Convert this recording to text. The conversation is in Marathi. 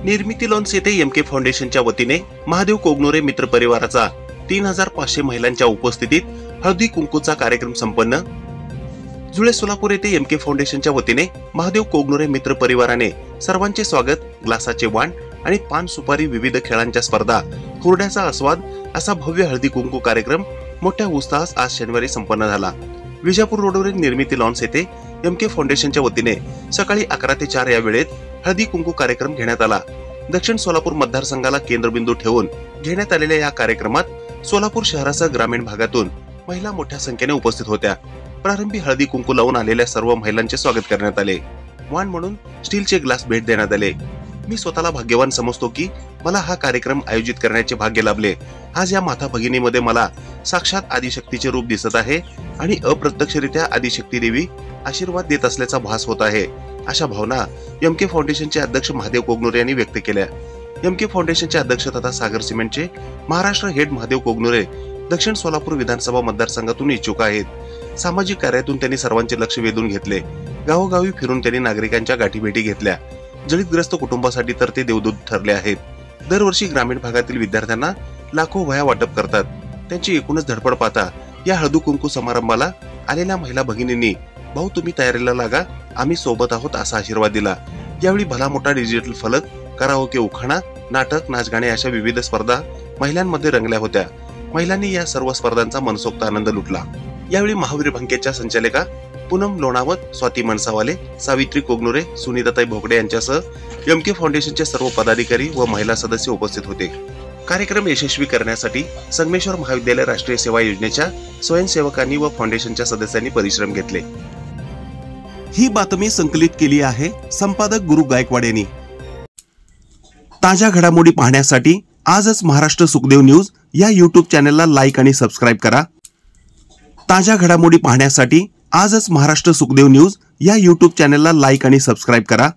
निर्मिती लॉन्स येथे एमके फाउंडेशनच्या वतीने महादेव कोगनोरे मित्र परिवाराचा 3500 महिलांच्या उपस्थितीत हळदी कुंकूचा कार्यक्रम संपन्न। जुळे सोलापूर येथे एमके फाउंडेशनच्या वतीने महादेव कोगनोरे मित्र परिवाराने सर्वांचे स्वागत, ग्लासाचे वाण आणि पान सुपारी, विविध खेळांच्या स्पर्धा, हुरड्याचा आस्वाद असा भव्य हळदी कुंकू कार्यक्रम मोठ्या उत्साहात आज शनिवारी संपन्न झाला। विजापूर रोडवरील निर्मिती लॉन्स येथे एमके फाउंडेशनच्या वतीने सकाळी 11 ते 4 या वेळेत हळदी कुंकू कार्यक्रम घेण्यात आला। दक्षिण सोलापूर मतदारसंघाला केंद्रबिंदू ठेवून घेण्यात आलेल्या या कार्यक्रमात सोलापूर शहरासह ग्रामीण भागातून महिला मोठ्या संख्येने उपस्थित होत्या। प्रारंभी हळदी कुंकू लावून आलेल्या सर्व महिलांचे स्वागत करण्यात आले। वाण म्हणून स्टीलचे ग्लास भेट देण्यात आले। मी स्वतःला भाग्यवान समजतो की मला हा कार्यक्रम आयोजित करण्याचे भाग्य लाभले। आज या माता भगिनीमध्ये मला साक्षात आदिशक्तीचे रूप दिसत आहे आणि अप्रत्यक्षरित्या आदिशक्ती देवी आशीर्वाद देत असल्याचा भास होत आहे, अशा भावना एमके फाउंडेशनचे अध्यक्ष महादेव कोगनोरे यांनी व्यक्त केल्या। एमके फाउंडेशनचे अध्यक्ष तथा सागर सिमेंटचे महाराष्ट्र हेड महादेव कोगनोरे दक्षिण सोलापूर विधानसभा मतदारसंघातून इच्छुक आहेत। सामाजिक कार्यातून त्यांनी सर्वांचे लक्ष वेधून घेतले। गावोगावी फिरून त्यांनी नागरिकांच्या गाठीभेटी घेतल्या। जळीतग्रस्त कुटुंबासाठी तर ते देवदूत ठरले आहेत। दरवर्षी ग्रामीण भागातील विद्यार्थ्यांना लाखो वह्या वाटप करतात। त्यांची एकूणच धडपड पाहता या हळदी कुंकू समारंभाला आलेल्या महिला भगिनींनी भाऊ तुम्ही तयारीला लागा, आम्ही सोबत आहोत असा आशीर्वाद दिला। यावेळी भला मोठा डिजिटल फलक, कराओके उखाणा, नाटक, नाचगाणे अशा विविध स्पर्धा महिलांमध्ये रंगल्या होत्या। महिलांनी या सर्व स्पर्धांचा मनसोक्त आनंद लुटला। यावेळी महावीर बँकेच्या संचालिका पूनम लोणावत, स्वाती मनसावाले, सावित्री कोगनोरे, सुनीताताई भोगडे यांच्यासह एमके फाउंडेशनचे सर्व पदाधिकारी व महिला सदस्य उपस्थित होते। कार्यक्रम यशस्वी करण्यासाठी संगमेश्वर महाविद्यालय राष्ट्रीय सेवा योजनेच्या स्वयंसेवकांनी व फाउंडेशनच्या सदस्यांनी परिश्रम घेतले। ही बातमी संकलित केली आहे संपादक गुरु गायकवाड यांनी। ताज्या घडामोडी पाहण्यासाठी आजच महाराष्ट्र सुखदेव न्यूज या YouTube चॅनलला लाईक आणि सबस्क्राईब करा। ताज्या घडामोडी पाहण्यासाठी आजच महाराष्ट्र सुखदेव न्यूज या YouTube चॅनलला लाईक आणि सबस्क्राईब करा।